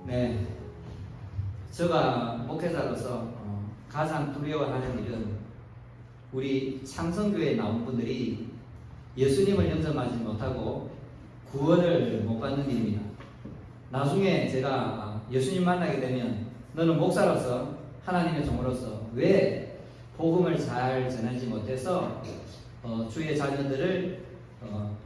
네, 제가 목회자로서 가장 두려워하는 일은 우리 창성교회에 나온 분들이 예수님을 영접하지 못하고 구원을 못 받는 일입니다. 나중에 제가 예수님 만나게 되면 너는 목사로서 하나님의 종으로서 왜 복음을 잘 전하지 못해서 주의 자녀들을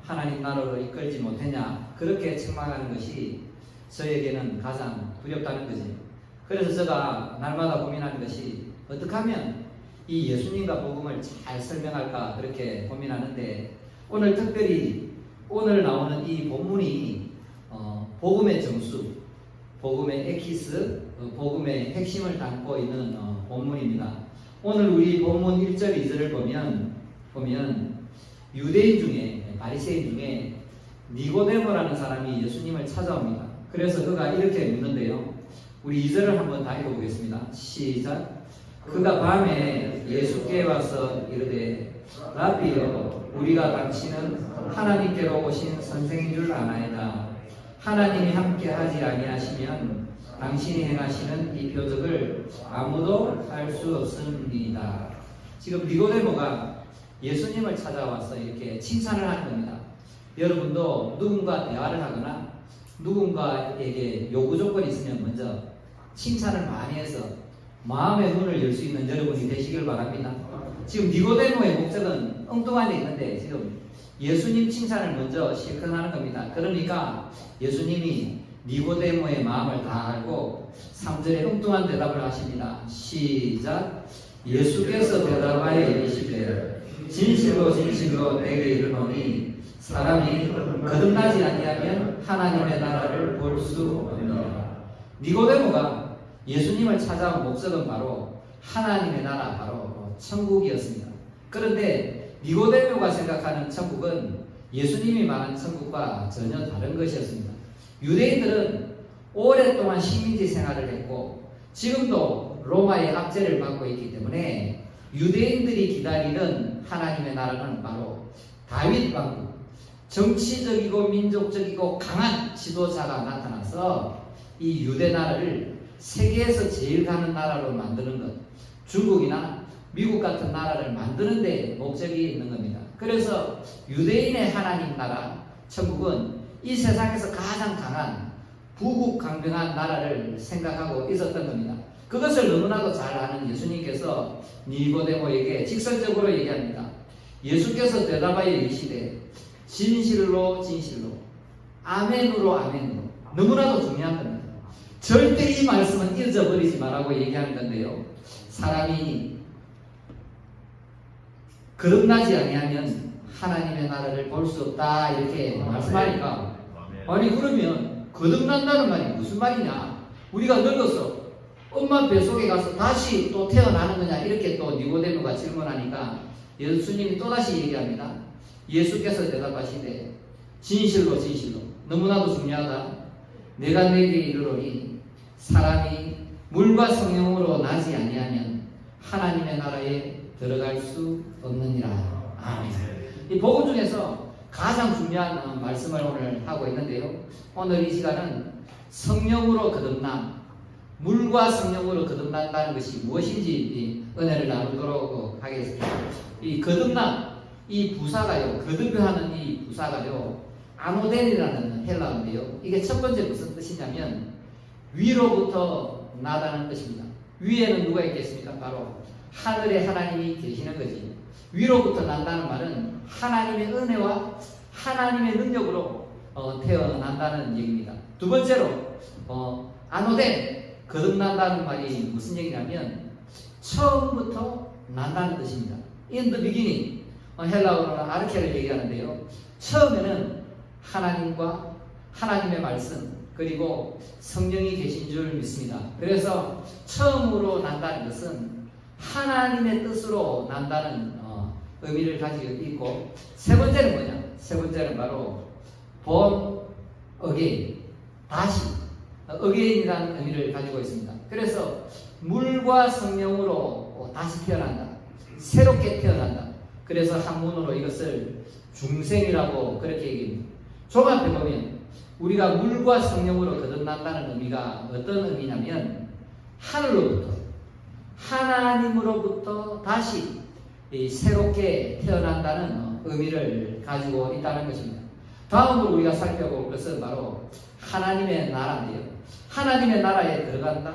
하나님 나라로 이끌지 못했냐, 그렇게 책망하는 것이 저에게는 가장 두렵다는 거지. 그래서 제가 날마다 고민하는 것이 어떻게 하면 이 예수님과 복음을 잘 설명할까, 그렇게 고민하는데, 오늘 특별히 오늘 나오는 이 본문이 복음의 정수, 복음의 에키스, 복음의 핵심을 담고 있는 본문입니다. 오늘 우리 본문 1절 2절을 보면 유대인 중에, 바리새인 중에 니고데모라는 사람이 예수님을 찾아옵니다. 그래서 그가 이렇게 묻는데요, 우리 2절을 한번 다 읽어보겠습니다. 시작. 그가 밤에 예수께 와서 이르되 라비여, 우리가 당신은 하나님께로 오신 선생인 줄 아나이다. 하나님이 함께하지 아니하시면 당신이 행하시는 이 표적을 아무도 할 수 없습니다. 지금 니고데모가 예수님을 찾아와서 이렇게 칭찬을 하는 겁니다. 여러분도 누군가 대화를 하거나 누군가에게 요구 조건이 있으면 먼저 칭찬을 많이 해서 마음의 눈을 열 수 있는 여러분이 되시길 바랍니다. 지금 니고데모의 목적은 엉뚱한 데 있는데 지금 예수님 칭찬을 먼저 실컷 하는 겁니다. 그러니까 예수님이 니고데모의 마음을 다 알고 3절에 엉뚱한 대답을 하십니다. 시작. 예수께서 대답하여 이르시되 진실로 진실로 내게 이르노니 사람이 거듭나지 아니하면 하나님의 나라를 볼 수 없느니라. 니고데모가 예수님을 찾아온 목적은 바로 하나님의 나라, 바로 천국이었습니다. 그런데 니고데모가 생각하는 천국은 예수님이 말한 천국과 전혀 다른 것이었습니다. 유대인들은 오랫동안 식민지 생활을 했고 지금도 로마의 압제를 받고 있기 때문에 유대인들이 기다리는 하나님의 나라는 바로 다윗 왕국, 정치적이고 민족적이고 강한 지도자가 나타나서 이 유대 나라를 세계에서 제일 가는 나라로 만드는 것, 중국이나 미국 같은 나라를 만드는 데 목적이 있는 겁니다. 그래서 유대인의 하나님 나라, 천국은 이 세상에서 가장 강한 부국강병한 나라를 생각하고 있었던 겁니다. 그것을 너무나도 잘 아는 예수님께서 니고데모에게 직설적으로 얘기합니다. 예수께서 대답하여 이르시되 진실로 진실로, 아멘으로 아멘으로. 너무나도 중요한 겁니다. 절대 이 말씀은 잊어버리지 말라고 얘기하는 건데요, 사람이 거듭나지 아니하면 하나님의 나라를 볼 수 없다, 이렇게 말씀하니까, 아니 그러면 거듭난다는 말이 무슨 말이냐, 우리가 늙어서 엄마 뱃속에 가서 다시 또 태어나는 거냐, 이렇게 또 니고데모가 질문하니까 예수님이 또다시 얘기합니다. 예수께서 대답하시되 진실로 진실로, 너무나도 중요하다. 내가 내게 이르노니 사람이 물과 성령으로 나지 아니하면 하나님의 나라에 들어갈 수 없느니라. 아멘. 이 복음 중에서 가장 중요한 말씀을 오늘 하고 있는데요, 오늘 이 시간은 성령으로 거듭남, 물과 성령으로 거듭난다는 것이 무엇인지 은혜를 나누도록 하겠습니다. 이 거듭남, 이 부사가요, 거듭하는 이 부사가요, 아노덴이라는 헬라어인데요, 이게 첫 번째 무슨 뜻이냐면 위로부터 나다는 뜻입니다. 위에는 누가 있겠습니까? 바로 하늘에 하나님이 계시는 거지. 위로부터 난다는 말은 하나님의 은혜와 하나님의 능력으로 태어난다는 얘기입니다. 두 번째로 아노덴, 거듭난다는 말이 무슨 얘기냐면 처음부터 난다는 뜻입니다. In the beginning, 헬라어로는 아르케를 얘기하는데요, 처음에는 하나님과 하나님의 말씀 그리고 성령이 계신 줄 믿습니다. 그래서 처음으로 난다는 것은 하나님의 뜻으로 난다는 의미를 가지고 있고, 세 번째는 뭐냐? 세 번째는 바로 born again, 다시 again이라는 의미를 가지고 있습니다. 그래서 물과 성령으로 다시 태어난다, 새롭게 태어난다. 그래서 한문으로 이것을 중생이라고 그렇게 얘기합니다. 종합해 보면 우리가 물과 성령으로 거듭난다는 의미가 어떤 의미냐면 하늘로부터 하나님으로부터 다시 새롭게 태어난다는 의미를 가지고 있다는 것입니다. 다음으로 우리가 살펴볼 것은 바로 하나님의 나라인데요. 하나님의 나라에 들어간다.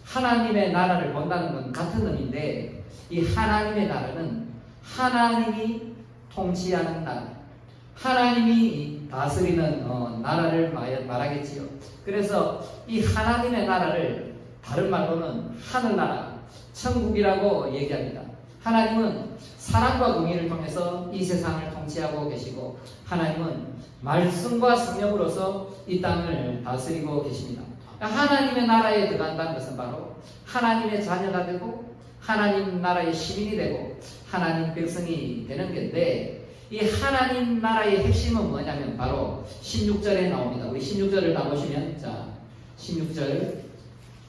하나님의 나라를 본다는 건 같은 의미인데 이 하나님의 나라는 하나님이 통치하는 나라, 하나님이 다스리는 나라를 말하겠지요. 그래서 이 하나님의 나라를 다른 말로는 하늘나라, 천국이라고 얘기합니다. 하나님은 사랑과 공의를 통해서 이 세상을 통치하고 계시고 하나님은 말씀과 성령으로서 이 땅을 다스리고 계십니다. 하나님의 나라에 들어간다는 것은 바로 하나님의 자녀가 되고 하나님 나라의 시민이 되고 하나님 백성이 되는 건데 이 하나님 나라의 핵심은 뭐냐면 바로 16절에 나옵니다. 우리 16절을 다 보시면 자 16절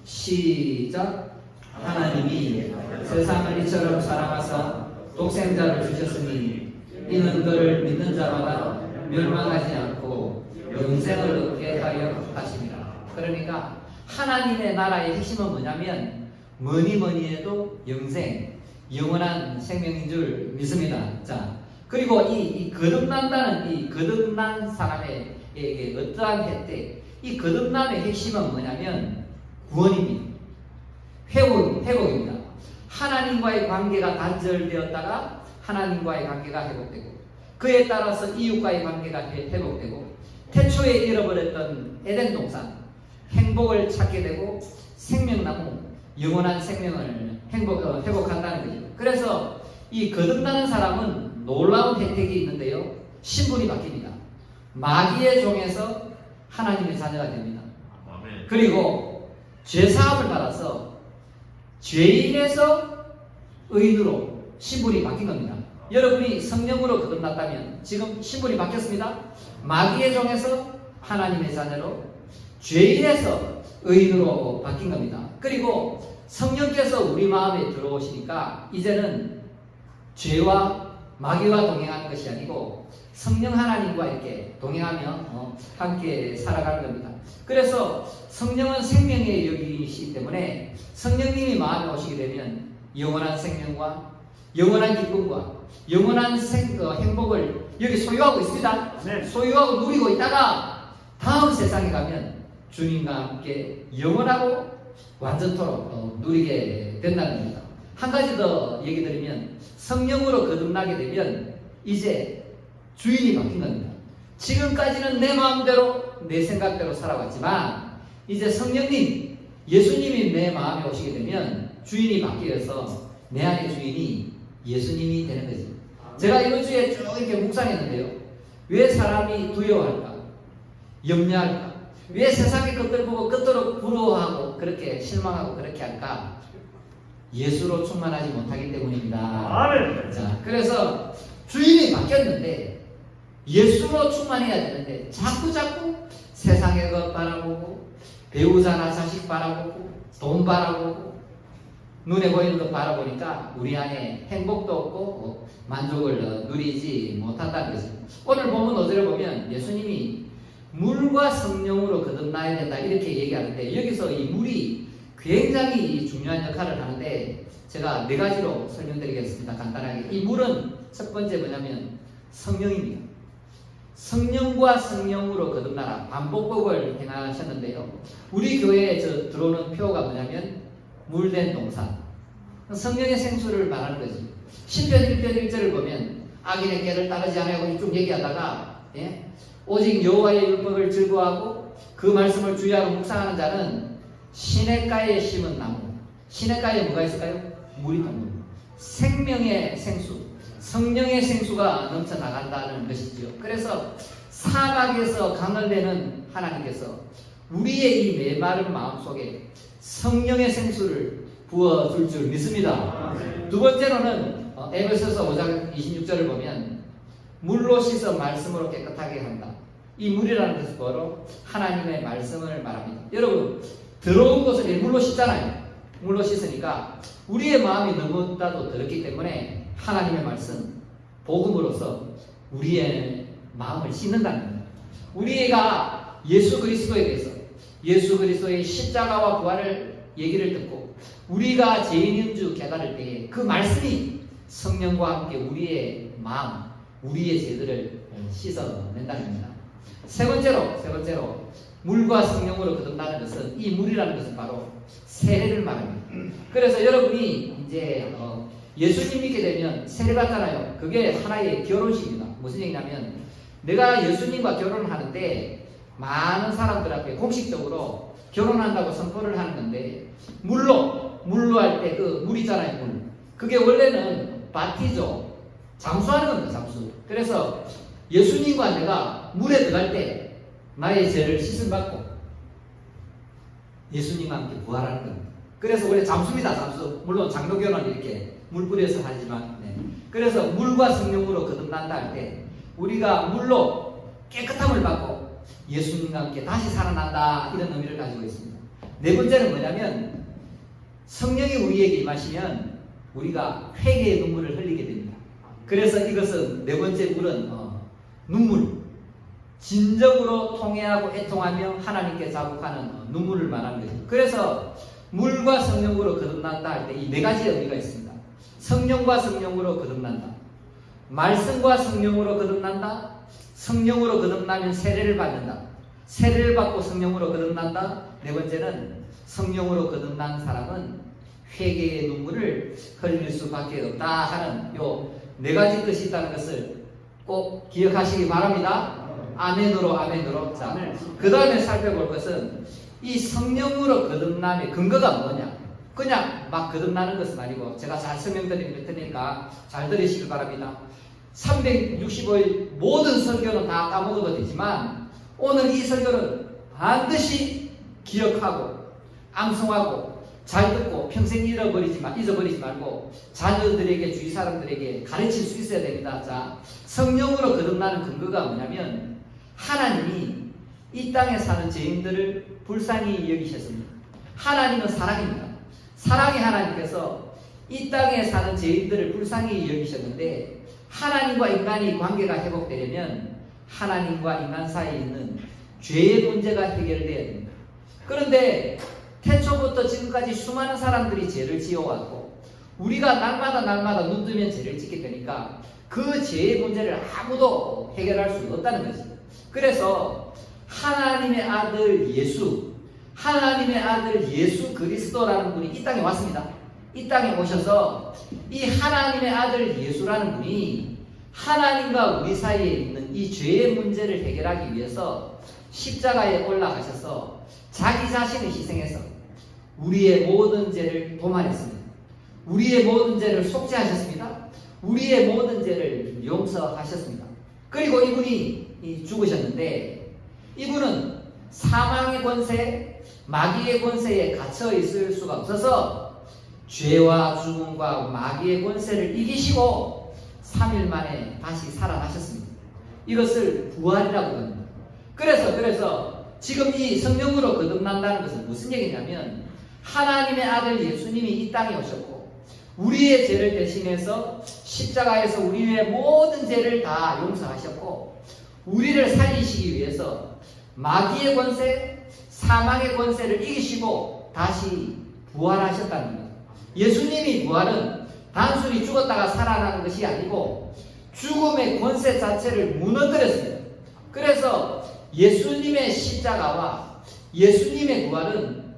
시작. 하나님이 세상을 이처럼 사랑하사 독생자를 주셨으니 이는 그를 믿는 자마다 멸망하지 않고 영생을 얻게 하려 하심이라. 그러니까 하나님의 나라의 핵심은 뭐냐면 뭐니 해도 영생, 영원한 생명인 줄 믿습니다. 자, 그리고 이 거듭난다는 이 거듭난 사람에게 어떠한 혜택, 이 거듭남의 핵심은 뭐냐면 구원입니다. 회복입니다. 하나님과의 관계가 단절되었다가 하나님과의 관계가 회복되고 그에 따라서 이웃과의 관계가 회복되고 태초에 잃어버렸던 에덴 동산 행복을 찾게 되고 생명나무 영원한 생명을 회복한다는 거죠. 그래서 이 거듭나는 사람은 놀라운 혜택이 있는데요. 신분이 바뀝니다. 마귀의 종에서 하나님의 자녀가 됩니다. 그리고 죄사함을 받아서 죄인에서 의인으로 신분이 바뀐 겁니다. 여러분이 성령으로 거듭났다면 지금 신분이 바뀌었습니다. 마귀의 종에서 하나님의 자녀로 죄인에서 의인으로 바뀐 겁니다. 그리고 성령께서 우리 마음에 들어오시니까 이제는 죄와 마귀와 동행하는 것이 아니고 성령 하나님과 이렇게 동행하며 함께 살아가는 겁니다. 그래서 성령은 생명의 영이시기 때문에 성령님이 마음에 오시게 되면 영원한 생명과 영원한 기쁨과 영원한 행복을 여기 소유하고 있습니다. 네. 소유하고 누리고 있다가 다음 세상에 가면 주님과 함께 영원하고 완전토록 누리게 된다는 겁니다. 한 가지 더 얘기 드리면 성령으로 거듭나게 되면 이제 주인이 바뀐 겁니다. 지금까지는 내 마음대로 내 생각대로 살아왔지만 이제 성령님 예수님이 내 마음에 오시게 되면 주인이 바뀌어서 내 안의 주인이 예수님이 되는 거죠. 제가 이번 주에 쭉 이렇게 묵상했는데요. 왜 사람이 두려워할까? 염려할까? 왜 세상의 것들 보고 끝도록 부러워하고 그렇게 실망하고 그렇게 할까? 예수로 충만하지 못하기 때문입니다. 아멘. 자, 그래서 주인이 바뀌었는데 예수로 충만해야 되는데 자꾸 세상의 것 바라보고 배우자나 자식 바라보고 돈 바라보고 눈에 보이는 것 바라보니까 우리 안에 행복도 없고 만족을 누리지 못한다는 것입니다. 오늘 본문 5절을 보면 예수님이 물과 성령으로 거듭나야 된다 이렇게 얘기하는데 여기서 이 물이 굉장히 중요한 역할을 하는데 제가 4가지로 설명드리겠습니다. 간단하게. 이 물은 첫 번째 뭐냐면 성령입니다. 성령과 성령으로 거듭나라 반복법을 행하셨는데요. 우리 교회에 들어오는 표가 뭐냐면 물된 동산 성령의 생수를 말하는 거지. 시편 1편 1절을 보면 악인의 깨를 따르지 않으려고 쭉 얘기하다가 오직 여호와의 율법을 즐거워하고 그 말씀을 주의하고 묵상하는 자는 시냇가에 심은 나무. 시냇가에 뭐가 있을까요? 물이 있습니다. 생명의 생수, 성령의 생수가 넘쳐나간다는 것이지요. 그래서 사막에서 강을 내는 하나님께서 우리의 이 메마른 마음속에 성령의 생수를 부어줄 줄 믿습니다. 두 번째로는 에베소서 5장 26절을 보면 물로 씻어 말씀으로 깨끗하게 한다. 이 물이라는 것은 바로 하나님의 말씀을 말합니다. 여러분 더러운 것을 물로 씻잖아요. 물로 씻으니까 우리의 마음이 너무나도 더럽기 때문에 하나님의 말씀, 복음으로서 우리의 마음을 씻는다는 겁니다. 우리가 예수 그리스도에 대해서, 예수 그리스도의 십자가와 부활을 얘기를 듣고 우리가 죄인인 줄 깨달을 때에 그 말씀이 성령과 함께 우리의 마음, 우리의 죄들을 씻어낸다는 겁니다. 세 번째로 물과 성령으로 거듭나는 것은, 이 물이라는 것은 바로 세례를 말합니다. 그래서 여러분이 이제 예수님 믿게 되면 세례 받잖아요. 그게 하나의 결혼식입니다. 무슨 얘기냐면, 내가 예수님과 결혼을 하는데 많은 사람들 앞에 공식적으로 결혼한다고 선포를 하는 건데, 물로 할 때 그 물 있잖아요. 물. 그게 원래는 바티죠. 잠수하는 겁니다. 잠수. 그래서 예수님과 내가 물에 들어갈 때 나의 죄를 씻음받고 예수님과 함께 부활하는 겁니다. 그래서 원래 잠수입니다. 잠수. 물론 장로교는 이렇게 물 뿌려서 하지만, 그래서 물과 성령으로 거듭난다 할 때 우리가 물로 깨끗함을 받고 예수님과 함께 다시 살아난다, 이런 의미를 가지고 있습니다. 네 번째는 뭐냐면, 성령이 우리에게 임하시면 우리가 회개의 눈물을 흘리게 됩니다. 그래서 이것은 네 번째 물은 눈물, 진정으로 통회하고 애통하며 하나님께 자복하는 눈물을 말하는 거죠. 그래서 물과 성령으로 거듭난다 할 때 이 네 가지 의미가 있습니다. 성령과 성령으로 거듭난다, 말씀과 성령으로 거듭난다, 성령으로 거듭나면 세례를 받는다, 세례를 받고 성령으로 거듭난다. 네 번째는 성령으로 거듭난 사람은 회개의 눈물을 흘릴 수밖에 없다 하는 요 네 가지 뜻이 있다는 것을 꼭 기억하시기 바랍니다. 아멘으로. 자, 그 다음에 살펴볼 것은 이 성령으로 거듭남의 근거가 뭐냐. 그냥 막 거듭나는 것은 아니고, 제가 잘 설명드릴 테니까 잘 들으시길 바랍니다. 365일 모든 설교는 다 까먹어도 되지만, 오늘 이 설교는 반드시 기억하고 암송하고 잘 듣고 평생 잊어버리지 말고 자녀들에게, 주위 사람들에게 가르칠 수 있어야 됩니다. 자, 성령으로 거듭나는 근거가 뭐냐면, 하나님이 이 땅에 사는 죄인들을 불쌍히 여기셨습니다. 하나님은 사랑입니다. 사랑의 하나님께서 이 땅에 사는 죄인들을 불쌍히 여기셨는데, 하나님과 인간이 관계가 회복되려면 하나님과 인간 사이에 있는 죄의 문제가 해결돼야 됩니다. 그런데 태초부터 지금까지 수많은 사람들이 죄를 지어왔고, 우리가 날마다 눈 뜨면 죄를 짓게 되니까 그 죄의 문제를 아무도 해결할 수 없다는 것입니다. 그래서 하나님의 아들 예수 그리스도라는 분이 이 땅에 왔습니다. 이 땅에 오셔서 이 하나님의 아들 예수라는 분이 하나님과 우리 사이에 있는 이 죄의 문제를 해결하기 위해서 십자가에 올라가셔서 자기 자신을 희생해서 우리의 모든 죄를 도말했습니다. 우리의 모든 죄를 속죄하셨습니다. 우리의 모든 죄를 용서하셨습니다. 그리고 이분이 죽으셨는데, 이분은 사망의 권세, 마귀의 권세에 갇혀 있을 수가 없어서 죄와 죽음과 마귀의 권세를 이기시고 3일 만에 다시 살아나셨습니다. 이것을 부활이라고 합니다. 그래서 지금 이 성령으로 거듭난다는 것은 무슨 얘기냐면, 하나님의 아들 예수님이 이 땅에 오셨고 우리의 죄를 대신해서 십자가에서 우리의 모든 죄를 다 용서하셨고, 우리를 살리시기 위해서 마귀의 권세, 사망의 권세를 이기시고 다시 부활하셨다는 겁니다. 예수님이 부활은 단순히 죽었다가 살아나는 것이 아니고 죽음의 권세 자체를 무너뜨렸습니다. 그래서 예수님의 십자가와 예수님의 부활은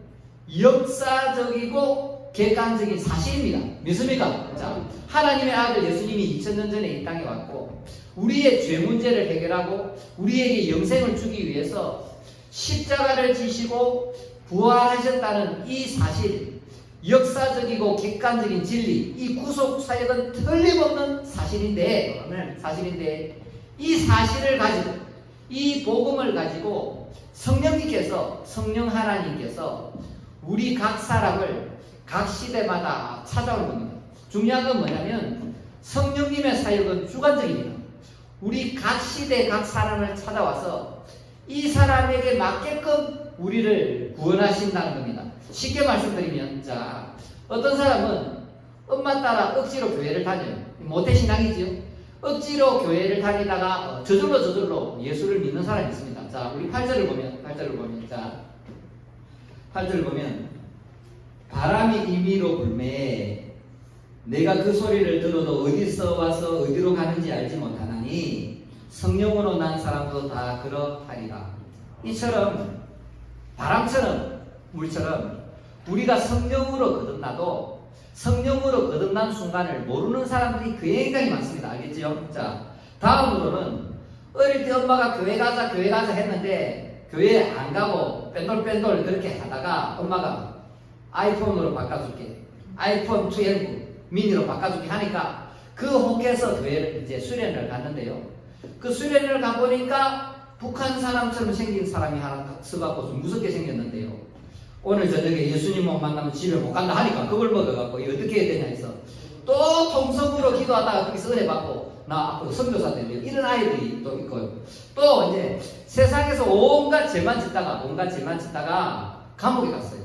역사적이고 객관적인 사실입니다. 믿습니까? 자, 하나님의 아들 예수님이 2000년 전에 이 땅에 왔고 우리의 죄 문제를 해결하고 우리에게 영생을 주기 위해서 십자가를 지시고 부활하셨다는 이 사실, 역사적이고 객관적인 진리, 이 구속 사역은 틀림없는 사실인데 이 사실을 가지고, 이 복음을 가지고 성령 하나님께서 우리 각 사람을 각 시대마다 찾아올 겁니다. 중요한 건 뭐냐면 성령님의 사역은 주관적입니다. 우리 각 시대 각 사람을 찾아와서 이 사람에게 맞게끔 우리를 구원하신다는 겁니다. 쉽게 말씀드리면, 자, 어떤 사람은 엄마 따라 억지로 교회를 다녀요. 모태신앙이지요. 억지로 교회를 다니다가 저절로 예수를 믿는 사람이 있습니다. 자, 우리 8절을 보면, 자, 8절을 보면, 바람이 임의로 불매 내가 그 소리를 들어도 어디서 와서 어디로 가는지 알지 못하나니 성령으로 난 사람도 다 그러하리라. 이처럼 바람처럼 물처럼 우리가 성령으로 거듭나도 성령으로 거듭난 순간을 모르는 사람들이 굉장히 많습니다. 알겠죠? 자, 다음으로는 어릴 때 엄마가 교회 가자 했는데 교회 안 가고 뺀돌 그렇게 하다가 엄마가 아이폰으로 바꿔줄게, 아이폰 12 미니로 바꿔줄게 하니까 그 혹해서 교회를 이제 수련을 갔는데요. 그 수련을 가보니까 북한 사람처럼 생긴 사람이 하나 서갖고 좀 무섭게 생겼는데요. 오늘 저녁에 예수님 못 만나면 집에 못 간다 하니까 그걸 먹어갖고 어떻게 해야 되냐 해서 또 통성으로 기도하다가 거기서 은혜 받고 나 앞으로 선교사 되면 이런 아이들이 또 있고요. 또 이제 세상에서 온갖 죄만 짓다가 감옥에 갔어요.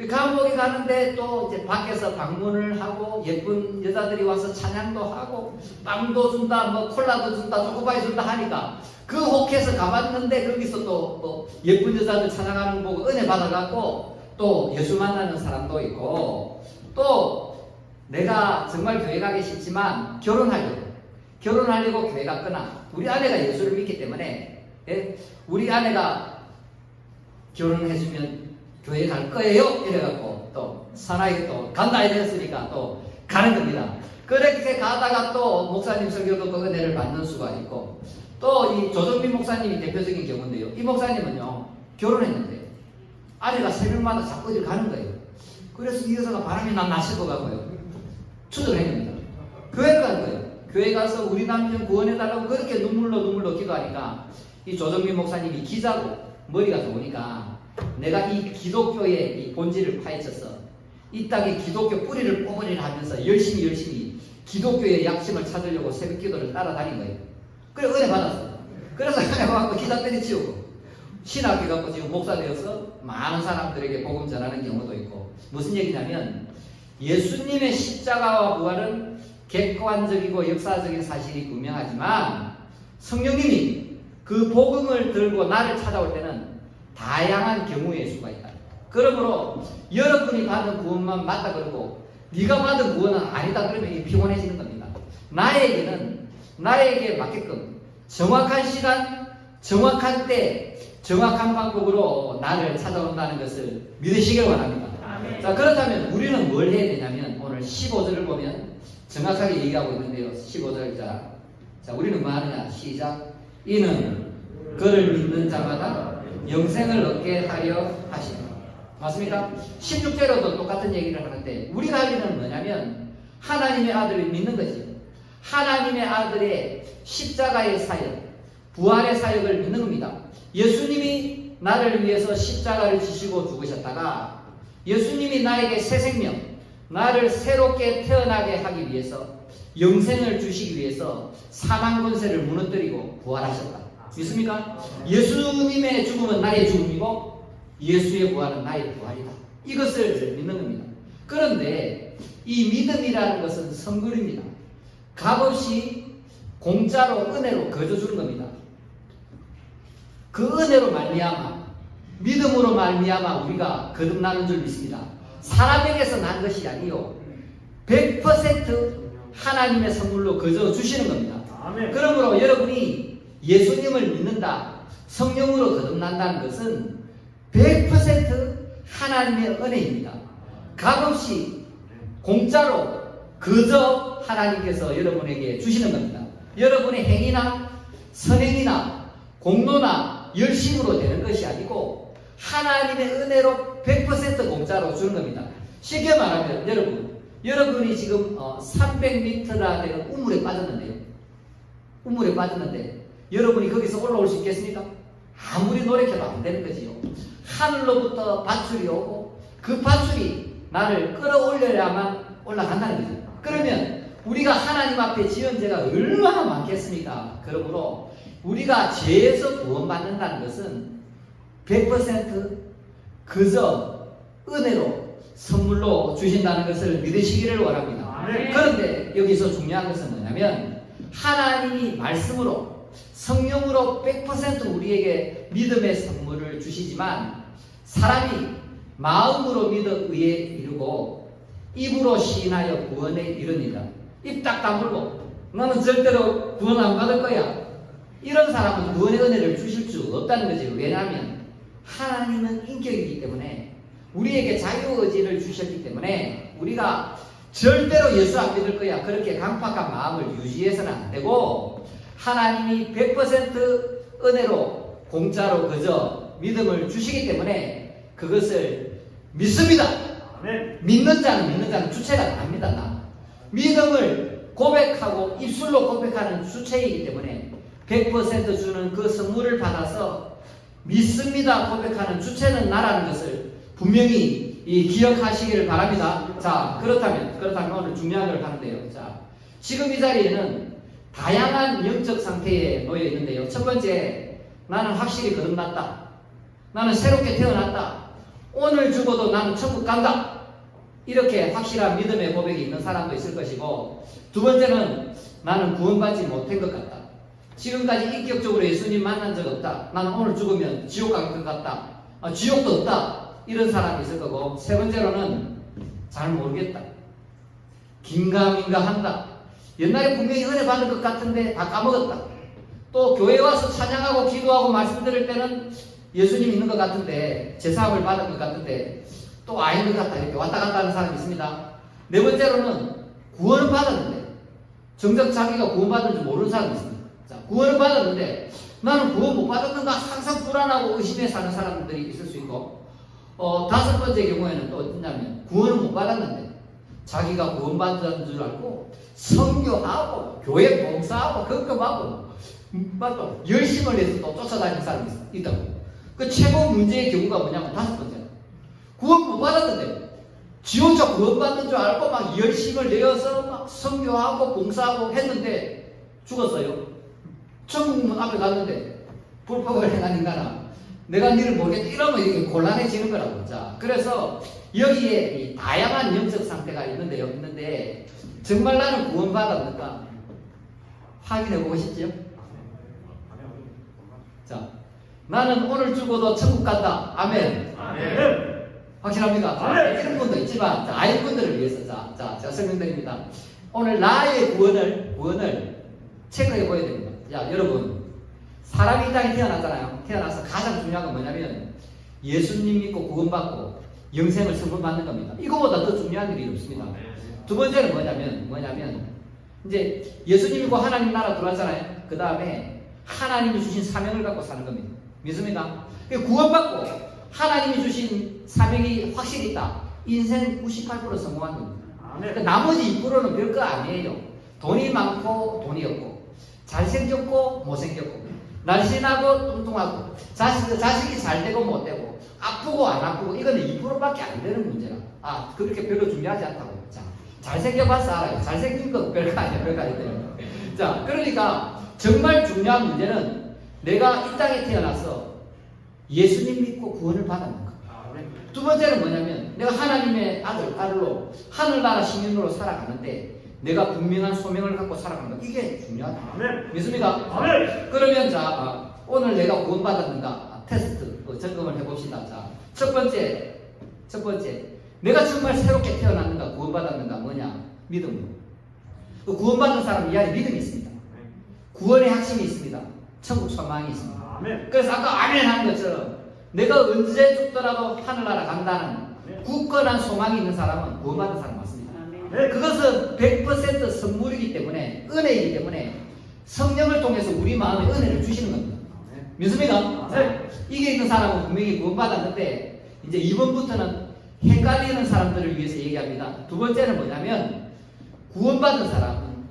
감옥에 가는데 또 이제 밖에서 방문을 하고 예쁜 여자들이 와서 찬양도 하고 빵도 준다, 뭐 콜라도 준다, 초코바이 준다 하니까 그 혹해서 가봤는데 거기서 또 예쁜 여자들 찬양하는 거 보고 은혜 받아갖고 또 예수 만나는 사람도 있고 또 내가 정말 교회 가기 싫지만 결혼하려고 교회 갔거나 우리 아내가 예수를 믿기 때문에 우리 아내가 결혼해주면 교회 갈 거예요? 이래갖고 또 사나이 또 간다 이랬으니까 또 가는 겁니다. 그렇게 가다가 또 목사님 설교도 그 은혜를 받는 수가 있고 또 이 조정민 목사님이 대표적인 경우인데요. 이 목사님은요 결혼했는데 아내가 새벽마다 자꾸 어딜 가는 거예요. 그래서 이 여자가 바람이 나실 것 같고요. 추적을 했습니다. 교회를 간 거예요. 교회 가서 우리 남편 구원해달라고 그렇게 눈물로 기도하니까 이 조정민 목사님이 기자고 머리가 좋으니까 내가 이 기독교의 이 본질을 파헤쳐서 이 땅에 기독교 뿌리를 뽑으리라 하면서 열심히 기독교의 약심을 찾으려고 새벽 기도를 따라다닌 거예요. 그래 은혜 받았어요. 그래서 은혜 받고 기자 때려치우고 신학교 갖고 지금 목사 되어서 많은 사람들에게 복음 전하는 경우도 있고 무슨 얘기냐면 예수님의 십자가와 부활은 객관적이고 역사적인 사실이 분명하지만 성령님이 그 복음을 들고 나를 찾아올 때는 다양한 경우의 수가 있다. 그러므로 여러분이 받은 구원만 맞다 그러고 네가 받은 구원은 아니다 그러면 피곤해지는 겁니다. 나에게 맞게끔 정확한 시간, 정확한 때, 정확한 방법으로 나를 찾아온다는 것을 믿으시길 원합니다. 아멘. 자, 그렇다면 우리는 뭘 해야 되냐면 오늘 15절을 보면 정확하게 얘기하고 있는데요. 15절 자, 우리는 뭐 하느냐? 시작. 이는 그를 믿는 자마다 영생을 얻게 하려 하시니. 맞습니까? 16절에도 똑같은 얘기를 하는데 우리가 할 일은 뭐냐면 하나님의 아들을 믿는 거지. 하나님의 아들의 십자가의 사역, 부활의 사역을 믿는 겁니다. 예수님이 나를 위해서 십자가를 지시고 죽으셨다가 예수님이 나에게 새 생명, 나를 새롭게 태어나게 하기 위해서 영생을 주시기 위해서 사망 권세를 무너뜨리고 부활하셨다. 믿습니까? 예수님의 죽음은 나의 죽음이고 예수의 부활은 나의 부활이다. 이것을 믿는 겁니다. 그런데 이 믿음이라는 것은 선물입니다. 값없이 공짜로 은혜로 거저주는 겁니다. 그 은혜로 말미암아 믿음으로 말미암아 우리가 거듭나는 줄 믿습니다. 사람에게서 난 것이 아니요 100% 하나님의 선물로 거저 주시는 겁니다. 아멘. 그러므로 여러분이 예수님을 믿는다, 성령으로 거듭난다는 것은 100% 하나님의 은혜입니다. 값없이 공짜로 그저 하나님께서 여러분에게 주시는 겁니다. 여러분의 행위나 선행이나 공로나 열심으로 되는 것이 아니고 하나님의 은혜로 100% 공짜로 주는 겁니다. 쉽게 말하면 여러분이 지금 300m나 되는 우물에 빠졌는데 여러분이 거기서 올라올 수 있겠습니까? 아무리 노력해도 안 되는 거지요. 하늘로부터 밧줄이 오고 그 밧줄이 나를 끌어올려야만 올라간다는 거죠. 그러면 우리가 하나님 앞에 지은 죄가 얼마나 많겠습니까? 그러므로 우리가 죄에서 구원받는다는 것은 100% 그저 은혜로 선물로 주신다는 것을 믿으시기를 원합니다. 그런데 여기서 중요한 것은 뭐냐면 하나님이 말씀으로 성령으로 100% 우리에게 믿음의 선물을 주시지만 사람이 마음으로 믿어 의에 이르고 입으로 시인하여 구원에 이릅니다. 입 딱 다물고 너는 절대로 구원 안 받을 거야. 이런 사람은 구원의 은혜를 주실 수 없다는 거지. 왜냐하면 하나님은 인격이기 때문에 우리에게 자유의지를 주셨기 때문에 우리가 절대로 예수 안 믿을 거야 그렇게 강팍한 마음을 유지해서는 안 되고 하나님이 100% 은혜로 공짜로 그저 믿음을 주시기 때문에 그것을 믿습니다. 믿는 자는 주체가 답니다. 나. 믿음을 고백하고 입술로 고백하는 주체이기 때문에 100% 주는 그 선물을 받아서 믿습니다 고백하는 주체는 나라는 것을 분명히 기억하시기를 바랍니다. 자, 그렇다면 오늘 중요한 걸 하는데요. 자, 지금 이 자리에는 다양한 영적 상태에 놓여 있는데요. 첫 번째, 나는 확실히 거듭났다. 나는 새롭게 태어났다. 오늘 죽어도 나는 천국 간다. 이렇게 확실한 믿음의 고백이 있는 사람도 있을 것이고, 두 번째는 나는 구원받지 못한 것 같다. 지금까지 인격적으로 예수님 만난 적 없다. 나는 오늘 죽으면 지옥 갈 것 같다. 지옥도 없다. 이런 사람이 있을 거고, 세 번째로는 잘 모르겠다. 긴가민가 한다. 옛날에 분명히 은혜 받을 것 같은데 다 까먹었다. 또 교회 와서 찬양하고 기도하고 말씀 들을 때는 예수님 있는 것 같은데 제사함을 받은 것 같은데 또 아닌 것 같다. 이렇게 왔다 갔다 하는 사람이 있습니다. 네 번째로는 구원을 받았는데 정작 자기가 구원받은 줄 모르는 사람이 있습니다. 자, 구원을 받았는데 나는 구원 못 받았는가 항상 불안하고 의심해 사는 사람들이 있을 수 있고, 다섯 번째 경우에는 또 어떠냐면 구원을 못 받았는데 자기가 구원받은 줄 알고 선교하고 교회 봉사하고 헌금하고 또 열심을 해서 또 쫓아다니는 사람이 있다고. 그 최고 문제의 경우가 뭐냐면 다섯 번째, 구원 못 받았는데 지 혼자 구원받는 줄 알고 막 열심을 내어서 막 선교하고 봉사하고 했는데 죽었어요. 천국 앞에 갔는데 불법을 행한 인간아 내가 니를 모르겠다 이러면 이게 곤란해지는 거라고. 자, 그래서 여기에 이 다양한 영적 상태가 있는데 정말 나는 구원받았는가 확인해 보고 싶지요? 자, 나는 오늘 죽어도 천국 간다. 아멘. 아멘. 확실합니까? 아멘. 이런 분도 있지만 아닌 분들을 위해서 제가 설명드립니다. 오늘 나의 구원을 체크해 보여야 됩니다. 자, 여러분, 사람이 이 땅에 태어났잖아요. 태어나서 가장 중요한 건 뭐냐면 예수님 믿고 구원받고 영생을 선물받는 겁니다. 이거보다 더 중요한 일이 없습니다. 두 번째는 뭐냐면 이제 예수님 믿고 하나님 나라 들어왔잖아요. 그 다음에 하나님이 주신 사명을 갖고 사는 겁니다. 믿습니까? 구원받고 하나님이 주신 사명이 확실히 있다. 인생 98% 성공한 겁니다. 그러니까 나머지 2%는 별거 아니에요. 돈이 많고 돈이 없고 잘생겼고 못생겼고 날씬하고 뚱뚱하고 자식이 잘 되고 못 되고 아프고 안 아프고 이거는 2%밖에 안 되는 문제라. 그렇게 별로 중요하지 않다고. 자, 잘생겨봐서 알아요. 잘생긴 거 별거 아니야. 별거 아니에요. 자, 그러니까 정말 중요한 문제는 내가 이 땅에 태어나서 예수님 믿고 구원을 받았는가. 두 번째는 뭐냐면 내가 하나님의 딸로 하늘나라 시민으로 살아가는데 내가 분명한 소명을 갖고 살아간다. 이게 중요하다. 아멘. 믿습니까? 아멘. 그러면 자, 오늘 내가 구원받았는가 테스트 점검을 해봅시다. 자, 첫 번째 내가 정말 새롭게 태어났는가 구원받았는가 뭐냐? 믿음으로. 그 구원받는 사람 이 안에 믿음이 있습니다. 구원의 핵심이 있습니다. 천국 소망이 있습니다. 아멘. 그래서 아까 아멘 하는 것처럼 내가 언제 죽더라도 하늘나라 간다는 굳건한 소망이 있는 사람은 구원받는 사람 맞습니다. 그것은 100% 선물이기 때문에 은혜이기 때문에 성령을 통해서 우리 마음에 은혜를 주시는 겁니다. 믿습니까? 네. 이게 있는 사람은 분명히 구원받았는데 이제 이번부터는 헷갈리는 사람들을 위해서 얘기합니다. 두 번째는 뭐냐면 구원받은 사람은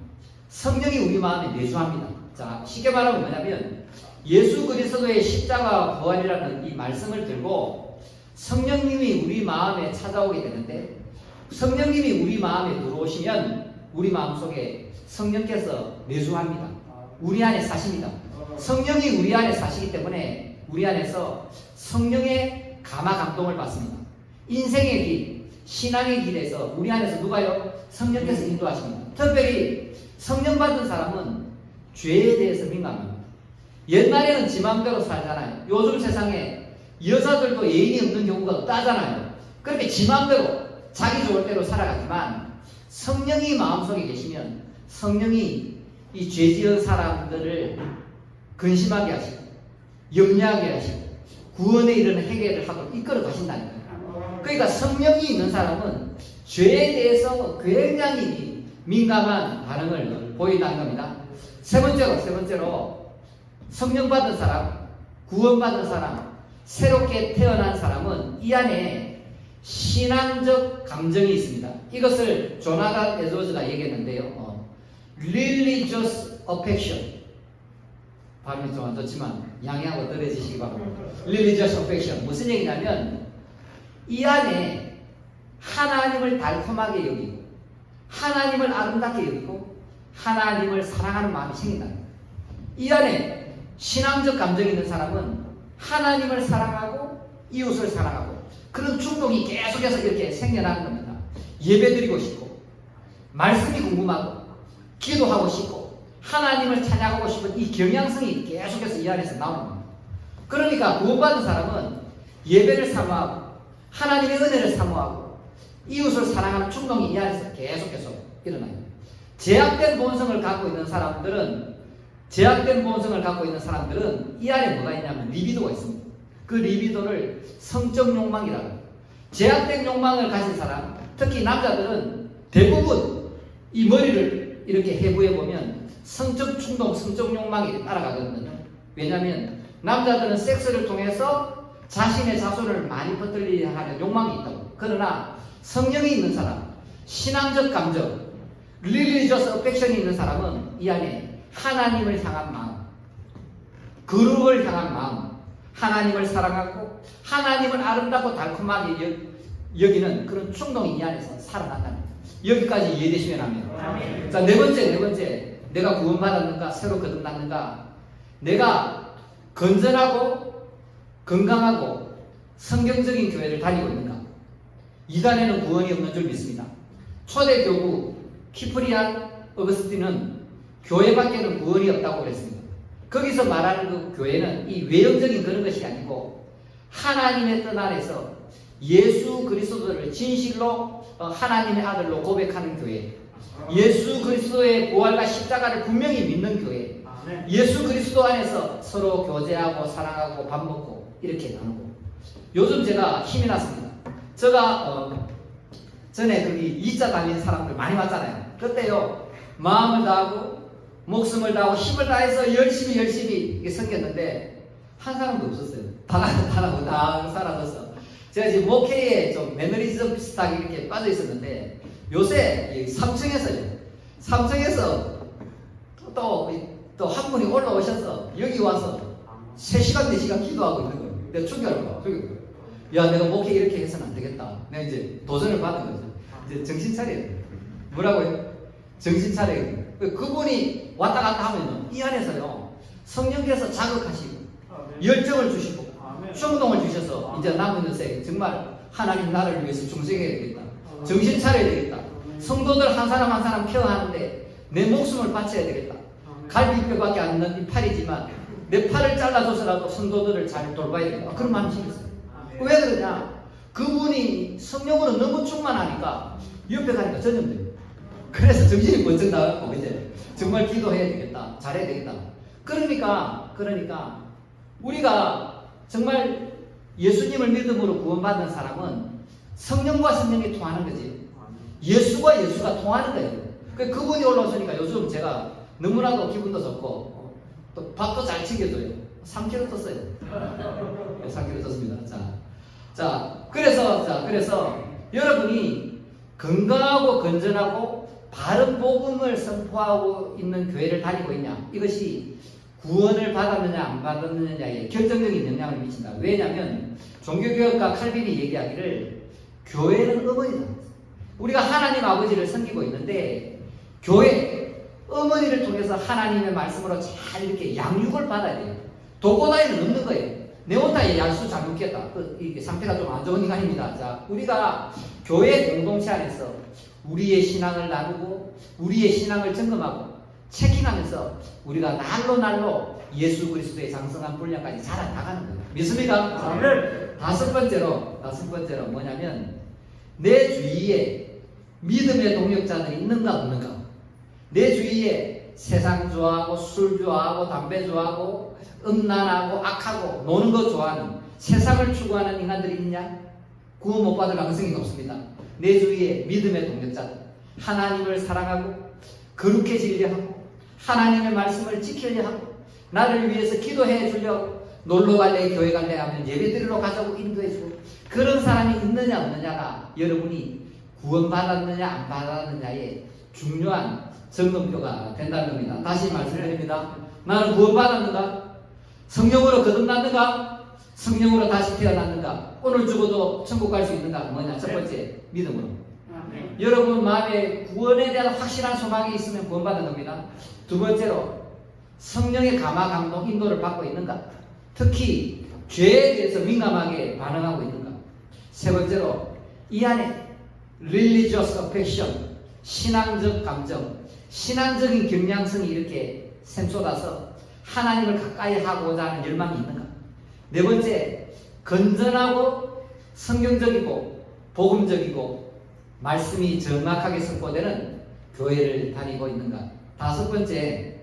성령이 우리 마음에 내주합니다. 자, 쉽게 말하면 뭐냐면 예수 그리스도의 십자가 부활이라는 이 말씀을 들고 성령님이 우리 마음에 찾아오게 되는데 성령님이 우리 마음에 들어오시면 우리 마음속에 성령께서 내주합니다. 우리 안에 사십니다. 성령이 우리 안에 사시기 때문에 우리 안에서 성령의 감화 감동을 받습니다. 인생의 길, 신앙의 길에서 우리 안에서 누가요? 성령께서 인도하십니다. 특별히 성령 받은 사람은 죄에 대해서 민감합니다. 옛날에는 지 마음대로 살잖아요. 요즘 세상에 여자들도 예인이 없는 경우가 없다잖아요. 그렇게 지 마음대로 자기 좋을 대로 살아가지만 성령이 마음속에 계시면 성령이 이 죄지은 사람들을 근심하게 하시고 염려하게 하시고 구원에 이르는 해결을 하도록 이끌어 가신다니까요. 그러니까 성령이 있는 사람은 죄에 대해서 굉장히 민감한 반응을 보인다는 겁니다. 세 번째로 성령 받은 사람, 구원 받은 사람, 새롭게 태어난 사람은 이 안에 신앙적 감정이 있습니다. 이것을 조나단 에드워즈가 얘기했는데요. Religious affection. 발음이 좀 안 좋지만 양해하고 들어주시기 바랍니다. Religious affection. 무슨 얘기냐면 이 안에 하나님을 달콤하게 여기고 하나님을 아름답게 여기고 하나님을 사랑하는 마음이 생긴다. 이 안에 신앙적 감정이 있는 사람은 하나님을 사랑하고 이웃을 사랑하고 그런 충동이 계속해서 이렇게 생겨나는 겁니다. 예배드리고 싶고 말씀이 궁금하고 기도하고 싶고 하나님을 찬양하고 싶은 이 경향성이 계속해서 이 안에서 나오는 겁니다. 그러니까 구원받은 사람은 예배를 사모하고 하나님의 은혜를 사모하고 이웃을 사랑하는 충동이 이 안에서 계속해서 일어나요. 제약된 본성을 갖고 있는 사람들은 이 안에 뭐가 있냐면 리비도가 있습니다. 그 리비도를 성적 욕망이라고 합니다. 제약된 욕망을 가진 사람, 특히 남자들은 대부분 이 머리를 이렇게 해부해 보면 성적 충동, 성적 욕망이 따라가거든요. 왜냐하면 남자들은 섹스를 통해서 자신의 자손을 많이 퍼뜨리려 하는 욕망이 있다고. 그러나 성령이 있는 사람, 신앙적 감정, 릴리저스 어펙션이 있는 사람은 이 안에 하나님을 향한 마음, 거룩을 향한 마음, 하나님을 사랑하고 하나님을 아름답고 달콤하게 여기는 그런 충동이 이 안에서 살아난다는 거예요. 여기까지 이해되시면 합니다. 자, 네 번째, 내가 구원받았는가, 새로 거듭났는가, 내가 건전하고 건강하고 성경적인 교회를 다니고 있는가. 이단에는 구원이 없는 줄 믿습니다. 초대교구 키프리안 어거스틴은 교회밖에는 구원이 없다고 그랬습니다. 거기서 말하는 그 교회는 이 외형적인 그런 것이 아니고 하나님의 뜻 안에서 예수 그리스도를 진실로 하나님의 아들로 고백하는 교회, 예수 그리스도의 부활과 십자가를 분명히 믿는 교회, 예수 그리스도 안에서 서로 교제하고 사랑하고 밥 먹고 이렇게 나누고. 요즘 제가 힘이 났습니다. 제가 전에 거기 2자 다니는 사람들 많이 봤잖아요. 그때요 마음을 다하고 목숨을 다하고 힘을 다해서 열심히 이게 생겼는데 한 사람도 없었어요. 다 사라졌어. 제가 지금 목회에 좀 매너리즘 비슷하게 이렇게 빠져 있었는데 요새 3층에서 또 한 분이 올라오셔서 여기 와서 3시간 4시간 기도하고 있는 거예요. 내가 충격을 받아. 야, 내가 목회 이렇게 해서는 안 되겠다. 내가 이제 도전을 받은 거죠. 이제 정신 차려야 돼. 뭐라고요? 정신 차려야 돼. 그분이 왔다 갔다 하면 이 안에서요 성령께서 자극하시고 열정을 주시고 충동을 주셔서 이제 남은 여세 정말 하나님 나라를 위해서 중생해야 되겠다. 정신 차려야 되겠다. 성도들 한 사람 한 사람 케어하는데 내 목숨을 바쳐야 되겠다. 갈비뼈밖에 안 있는 이 팔이지만 내 팔을 잘라줘서라도 성도들을 잘 돌봐야 되겠다. 그런 마음이 생겼어요. 왜 그러냐? 그분이 성령으로 너무 충만하니까 옆에 가니까 전염돼요. 그래서 정신이 번쩍 나가고 이제 정말 기도해야 되겠다. 잘해야 되겠다. 그러니까 우리가 정말 예수님을 믿음으로 구원받는 사람은 성령과 성령이 통하는 거지. 예수가 통하는 거예요. 그분이 올라오시니까 요즘 제가 너무나도 기분도 좋고 또 밥도 잘 챙겨줘요. 3kg 떴어요. 3kg 떴습니다. 그래서 여러분이 건강하고 건전하고 바른 복음을 선포하고 있는 교회를 다니고 있냐, 이것이 구원을 받았느냐 안 받았느냐에 결정적인 영향을 미친다. 왜냐하면 종교개혁가 칼빈이 얘기하기를 교회는 어머니다. 우리가 하나님 아버지를 섬기고 있는데 교회 어머니를 통해서 하나님의 말씀으로 잘 이렇게 양육을 받아야 돼요. 독고다이는 없는 거예요. 내 혼자의 약수 잘 묻겠다. 이게 상태가 좀 안 좋은 인간입니다. 자, 우리가 교회 공동체 안에서 우리의 신앙을 나누고 우리의 신앙을 점검하고 체킹하면서 우리가 날로 예수 그리스도의 장성한 분량까지 자라나가는 거예요. 믿습니까? 다섯 번째로 뭐냐면 내 주위에 믿음의 동력자들이 있는가 없는가. 내 주위에 세상 좋아하고 술 좋아하고 담배 좋아하고 음란하고 악하고 노는 거 좋아하는 세상을 추구하는 인간들이 있냐? 구원 못 받을 가능성이 높습니다. 내 주위에 믿음의 동력자들, 하나님을 사랑하고 거룩해지려 하고 하나님의 말씀을 지키려 하고 나를 위해서 기도해 주려고 놀러 갈래 교회 갈래 하면 예배드리러 가자고 인도해 주고 그런 사람이 있느냐 없느냐가 여러분이 구원받았느냐 안 받았느냐의 중요한 점검표가 된다는 겁니다. 다시 말씀드립니다. 나는 구원받았는가? 성령으로 거듭났는가? 성령으로 다시 태어났는가? 오늘 죽어도 천국 갈 수 있는가? 뭐냐? 첫 번째, 믿음으로. 여러분 마음에 구원에 대한 확실한 소망이 있으면 구원받는 겁니다. 두 번째로, 성령의 감화, 감동, 인도를 받고 있는가? 특히 죄에 대해서 민감하게 반응하고 있는가? 세 번째로, 이 안에 religious affection, 신앙적 감정, 신앙적인 경량성이 이렇게 샘솟아서 하나님을 가까이 하고자 하는 열망이 있는가? 네 번째, 건전하고 성경적이고 복음적이고 말씀이 정확하게 선포되는 교회를 다니고 있는가? 다섯 번째,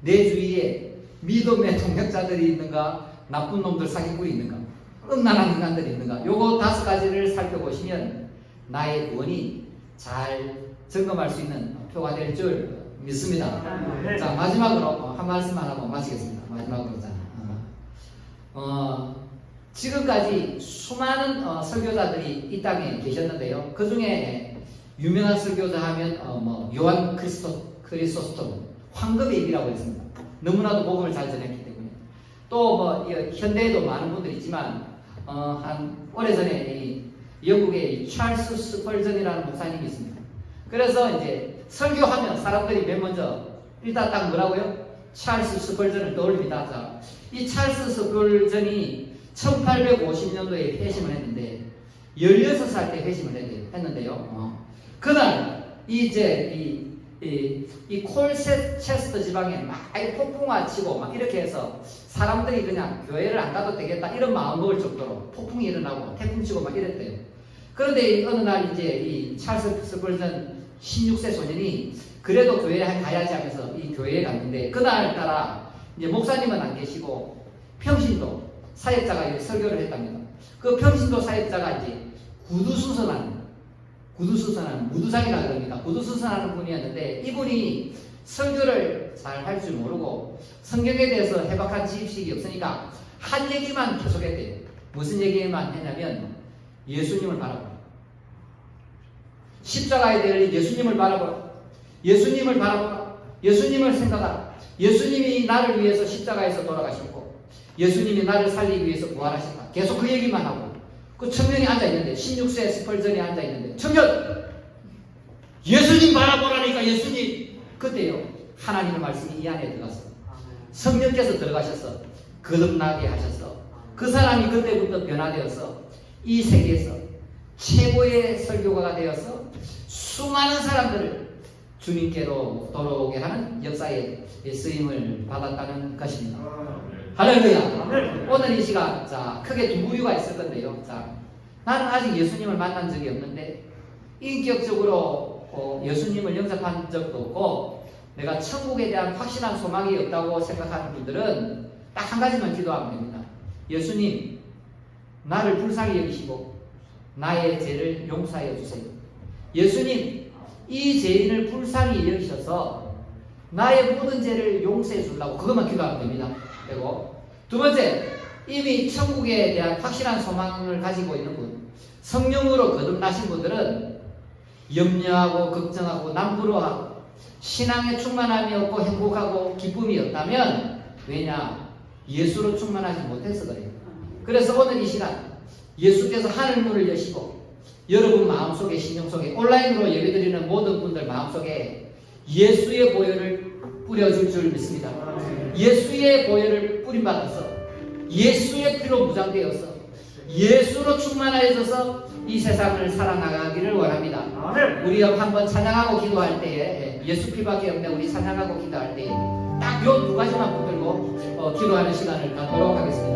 내 주위에 믿음의 동력자들이 있는가? 나쁜 놈들 사기꾼이 있는가? 음란한 인간들이 있는가? 요거 다섯 가지를 살펴보시면 나의 구원이 잘 점검할 수 있는 표가 될 줄 믿습니다. 자, 마지막으로 한 말씀만 하고 마치겠습니다. 마지막으로 지금까지 수많은 설교자들이 이 땅에 계셨는데요. 그 중에 유명한 설교자 하면 요한 크리소스톰 황급의 얘기라고 했습니다. 너무나도 복음을 잘 전했기 때문에. 또 현대에도 많은 분들이 있지만 한 오래전에 영국의 찰스 스펄전이라는 목사님이 있습니다. 그래서 이제 설교하면 사람들이 맨 먼저 일단 딱 뭐라고요? 찰스 스펄전을 떠올립니다. 자, 이 찰스 스펄전이 1850년도에 회심을 했는데 16살 때 회심을 했는데요. 그날 이 콜체스터 지방에 막 폭풍과 치고 막 이렇게 해서 사람들이 그냥 교회를 안 가도 되겠다 이런 마음 먹을 정도로 폭풍이 일어나고 태풍 치고 막 이랬대요. 그런데 어느 날 이제 이 찰스 스펄전 16세 소년이 그래도 교회에 가야지 하면서 이 교회에 갔는데 그날따라 이제 목사님은 안 계시고 평신도 사역자가 설교를 했답니다. 그 평신도 사역자가 이제 구두수선하는 무두상이라고 합니다. 구두수선하는 분이었는데 이분이 설교를 잘 할 줄 모르고 성경에 대해서 해박한 지식이 없으니까 한 얘기만 계속했대요. 무슨 얘기만 했냐면 예수님을 바라보라. 십자가에 대해 예수님을 바라보라. 예수님을 바라보라. 예수님을 생각하라. 예수님이 나를 위해서 십자가에서 돌아가셨고 예수님이 나를 살리기 위해서 부활하셨다. 계속 그 얘기만 하고 그 청년이 앉아있는데 16세 스펄전이 앉아있는데 청년! 예수님 바라보라니까 예수님! 그때요 하나님의 말씀이 이 안에 들어갔어. 성령께서 들어가셔서 거듭나게 하셔서 그 사람이 그때부터 변화되어서 이 세계에서 최고의 설교가가 되어서 수많은 사람들을 주님께로 돌아오게 하는 역사의 쓰임을 받았다는 것입니다. 할렐루야. 오늘 이 시간 크게 두 부류가 있을 건데요. 나는 아직 예수님을 만난 적이 없는데 인격적으로 예수님을 영접한 적도 없고 내가 천국에 대한 확실한 소망이 없다고 생각하는 분들은 딱 한 가지만 기도하면 됩니다. 예수님, 나를 불쌍히 여기시고 나의 죄를 용서하여 주세요. 예수님, 이 죄인을 불쌍히 여기셔서 나의 모든 죄를 용서해 주려고 그것만 기도하면 됩니다. 그리고 두 번째, 이미 천국에 대한 확실한 소망을 가지고 있는 분, 성령으로 거듭나신 분들은 염려하고 걱정하고 남부러워하고 신앙에 충만함이 없고 행복하고 기쁨이 없다면 왜냐? 예수로 충만하지 못해서 그래요. 그래서 오늘 이 시간 예수께서 하늘문을 여시고 여러분 마음속에 심령속에 온라인으로 예배드리는 모든 분들 마음속에 예수의 보혈을 뿌려줄 줄 믿습니다. 예수의 보혈을 뿌림받아서 예수의 피로 무장되어서 예수로 충만해져서 이 세상을 살아나가기를 원합니다. 아멘. 우리 한번 찬양하고 기도할 때에 예수 피밖에 없는 우리 찬양하고 기도할 때에 딱 요 두 가지만 붙들고 기도하는 시간을 갖도록 하겠습니다.